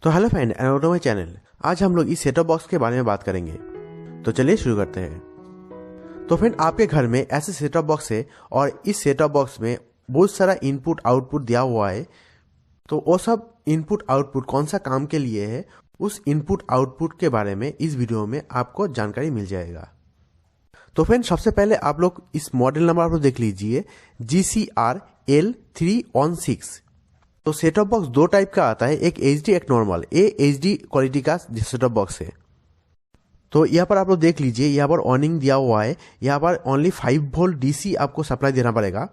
तो hello friend, welcome to my channel. आज हम लोग इस सेटअप बॉक्स के बारे में बात करेंगे। तो चलिए शुरू करते हैं। तो फ्रेंड, आपके घर में ऐसे सेटअप बॉक्स है और इस सेटअप बॉक्स में बहुत सारा इनपुट आउटपुट दिया हुआ है। तो वो सब इनपुट आउटपुट कौन सा काम के लिए है, उस इनपुट आउटपुट के बारे में इस वीडियो में आपको जानकारी मिल जाएगा। तो फ्रेंड, सबसे पहले आप लोग इस मॉडल नंबर आप लोग देख लीजिए, GCR L316। तो सेटअप बॉक्स दो टाइप का आता है, एक एचडी एक नॉर्मल। ये एचडी क्वालिटी का सेटअप बॉक्स है। तो यहाँ पर आप लोग देख लीजिए, यहाँ पर ऑनिंग दिया हुआ है। यहाँ पर ओनली 5 वोल्ट डीसी आपको सप्लाई देना पड़ेगा।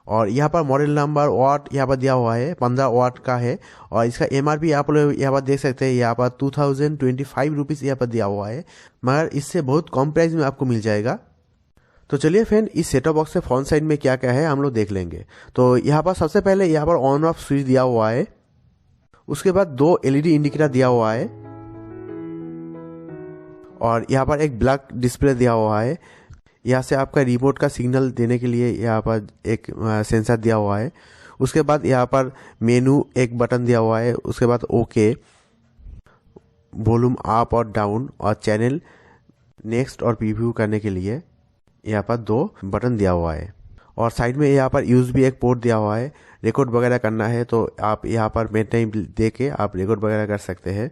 और यहाँ पर मॉडल नंबर वाट यहाँ पर दिया हुआ है, 15 वाट का है। और इसका एमआरपी आप लोग यहाँ पर देख सकते हैं, यहाँ पर 2025 रुपीज़ यहाँ पर दिया हुआ है, मगर इससे बहुत कम प्राइस में आपको मिल जाएगा। तो चलिए फ्रेंड, इस सेटअप बॉक्स से फ्रंट साइड में क्या क्या है हम लोग देख लेंगे। तो यहाँ पर सबसे पहले यहाँ पर ऑन ऑफ स्विच दिया हुआ है। उसके बाद 2 एलईडी इंडिकेटर दिया हुआ है और यहाँ पर एक ब्लैक डिस्प्ले दिया हुआ है। यहाँ से आपका रिमोट का सिग्नल देने के लिए यहाँ पर एक सेंसर दिया हुआ है। उसके बाद यहाँ पर मेनू एक बटन दिया हुआ है। उसके बाद ओके, वॉल्यूम अप और डाउन, और चैनल नेक्स्ट और प्रीव्यू करने के लिए यहाँ पर 2 बटन दिया हुआ है। और साइड में यहाँ पर यूएसबी एक पोर्ट दिया हुआ है। रिकॉर्ड वगैरह करना है तो आप यहाँ पर मेन टाइम दे के आप रिकॉर्ड वगैरह कर सकते हैं।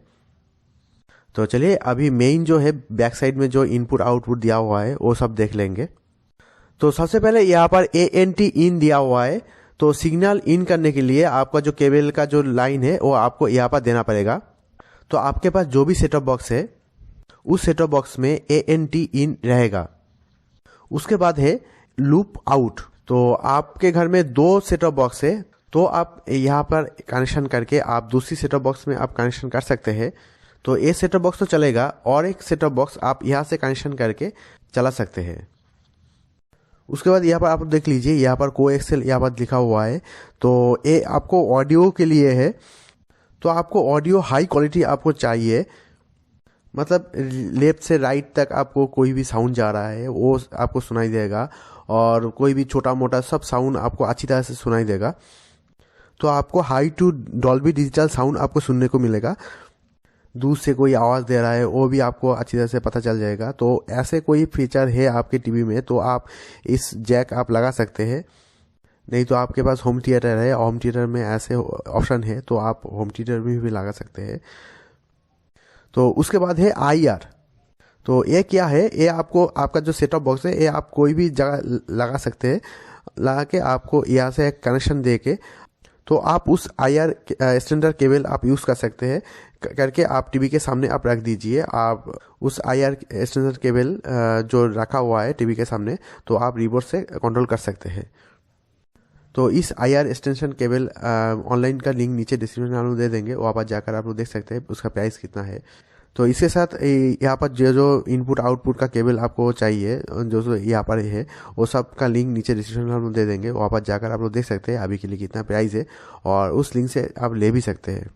तो चलिए अभी मेन जो है बैक साइड में जो इनपुट आउटपुट दिया हुआ है वो सब देख लेंगे। तो सबसे पहले यहाँ पर ANT इन दिया हुआ है। तो सिग्नल इन करने के लिए आपका जो केबल का जो लाइन है वो आपको यहाँ पर देना पड़ेगा। तो आपके पास जो भी सेटअप बॉक्स है उस सेटअप बॉक्स में ANT इन रहेगा। उसके बाद है लूप आउट। तो आपके घर में 2 सेटअप बॉक्स है, तो आप यहाँ पर कनेक्शन करके आप दूसरी सेटअप बॉक्स में आप कनेक्शन कर सकते हैं। तो ये सेटअप बॉक्स तो चलेगा और एक सेटअप बॉक्स आप यहाँ से कनेक्शन करके चला सकते हैं। उसके बाद यहाँ पर आप देख लीजिए, यहाँ पर कोएक्सेल यहाँ पर लिखा हुआ है। तो ये आपको ऑडियो के लिए है। तो आपको ऑडियो हाई क्वालिटी आपको चाहिए, मतलब लेफ्ट से राइट तक आपको कोई भी साउंड जा रहा है वो आपको सुनाई देगा, और कोई भी छोटा मोटा सब साउंड आपको अच्छी तरह से सुनाई देगा। तो आपको high to Dolby digital sound आपको सुनने को मिलेगा। दूर से कोई आवाज़ दे रहा है वो भी आपको अच्छी तरह से पता चल जाएगा। तो ऐसे कोई फीचर है आपके टीवी में तो आप इस जैक आप लगा सकते हैं। नहीं तो आपके पास होम थिएटर है, होम थिएटर में ऐसे ऑप्शन है तो आप होम थिएटर में भी लगा सकते हैं। तो उसके बाद है IR। तो ये क्या है, ये आपको आपका जो सेटअप बॉक्स है ये आप कोई भी जगह लगा सकते हैं। लगा के आपको यहाँ से एक कनेक्शन दे के तो आप उस IR स्टैंडर्ड केबल आप यूज़ कर सकते हैं। करके आप टीवी के सामने आप रख दीजिए। आप उस IR स्टैंडर्ड केबल जो रखा हुआ है टीवी के सामने, तो आप रिमोट से कंट्रोल कर सकते हैं। तो इस IR एक्सटेंशन केबल ऑनलाइन का लिंक नीचे डिस्क्रिप्शन में दे देंगे, वहाँ पर जाकर आप लोग देख सकते हैं उसका प्राइस कितना है। तो इसके साथ यहाँ पर जो इनपुट आउटपुट का केबल आपको चाहिए जो यहाँ पर है वो सब का लिंक नीचे डिस्क्रिप्शन में दे देंगे, वहाँ पर जाकर आप लोग देख सकते हैं अभी के लिए कितना प्राइस है, और उस लिंक से आप ले भी सकते हैं।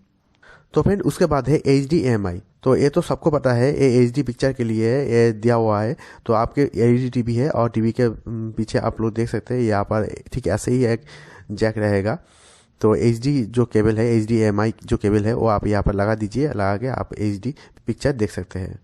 तो फ्रेंड, उसके बाद है HDMI। तो ये तो सबको पता है, ये HD पिक्चर के लिए ये दिया हुआ है। तो आपके LED टीवी है और टीवी के पीछे आप लोग देख सकते हैं यहाँ पर ठीक ऐसे ही एक जैक रहेगा। तो HD जो केबल है, HDMI जो केबल है वो आप यहाँ पर लगा दीजिए। लगा के आप HD पिक्चर देख सकते हैं।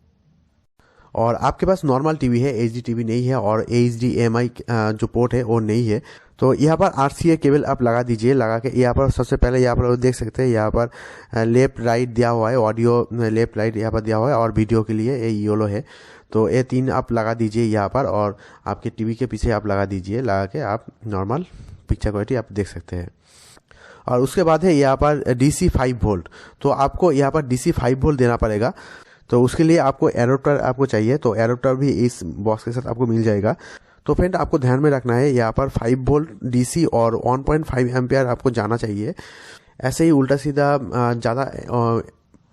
और आपके पास नॉर्मल टीवी है, HD टीवी नहीं है, और HDMI जो पोर्ट है वो नहीं है। तो यहाँ पर RCA केबल आप लगा दीजिए। लगा के यहाँ पर सबसे पहले यहाँ पर देख सकते हैं, यहाँ पर लेफ्ट राइट दिया हुआ है, ऑडियो लेफ्ट राइट यहाँ पर दिया हुआ है, और वीडियो के लिए ये येलो है। तो ये 3 आप लगा दीजिए यहाँ पर, और आपके टीवी के पीछे आप लगा दीजिए। लगा के आप नॉर्मल पिक्चर क्वालिटी आप देख सकते हैं। और उसके बाद है यहाँ पर DC 5 वोल्ट। तो आपको यहाँ पर DC 5 वोल्ट देना पड़ेगा। तो उसके लिए आपको एडाप्टर आपको चाहिए, तो एडाप्टर भी इस बॉक्स के साथ आपको मिल जाएगा। तो फ्रेंड, आपको ध्यान में रखना है यहाँ पर 5 वोल्ट DC और 1.5 एम्पियर आपको जाना चाहिए। ऐसे ही उल्टा सीधा ज़्यादा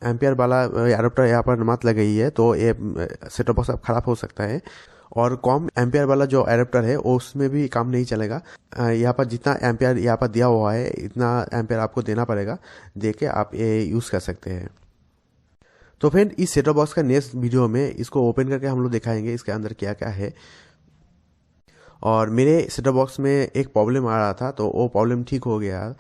एम्पियर वाला एडाप्टर यहाँ पर मत लगाई है, तो ये सेटअप बॉक्स अब ख़राब हो सकता है। और कम एम्पियर वाला जो एडाप्टर है उसमें भी काम नहीं चलेगा। यहाँ पर जितना एम्पियर यहाँ पर दिया हुआ है इतना एम्पियर आपको देना पड़ेगा, दे के आप ये यूज़ कर सकते हैं। तो फ्रेंड, इस सेटअप बॉक्स का नेक्स्ट वीडियो में इसको ओपन करके हम लोग दिखाएंगे इसके अंदर क्या क्या है। और मेरे सेटअप बॉक्स में एक प्रॉब्लम आ रहा था तो वो प्रॉब्लम ठीक हो गया।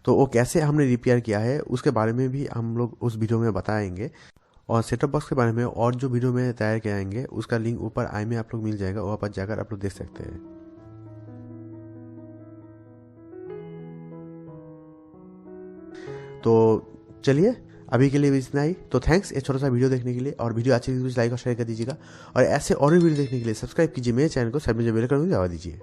तो वो कैसे हमने रिपेयर किया है उसके बारे में भी हम लोग उस वीडियो में बताएंगे। और सेटअप बॉक्स के बारे में और जो वीडियो में तैयार कराएंगे उसका लिंक ऊपर आई में आप लोग मिल जाएगा, वहाँ पर जाकर आप लोग देख सकते हैं। तो चलिए अभी के लिए भी इतना ही। तो थैंक्स ये छोटा सा वीडियो देखने के लिए, और वीडियो अच्छी लगी तो लाइक और शेयर कर दीजिएगा, और ऐसे और भी वीडियो देखने के लिए सब्सक्राइब कीजिए मेरे चैनल को, सब में जो बेल आइकन दबा दीजिए।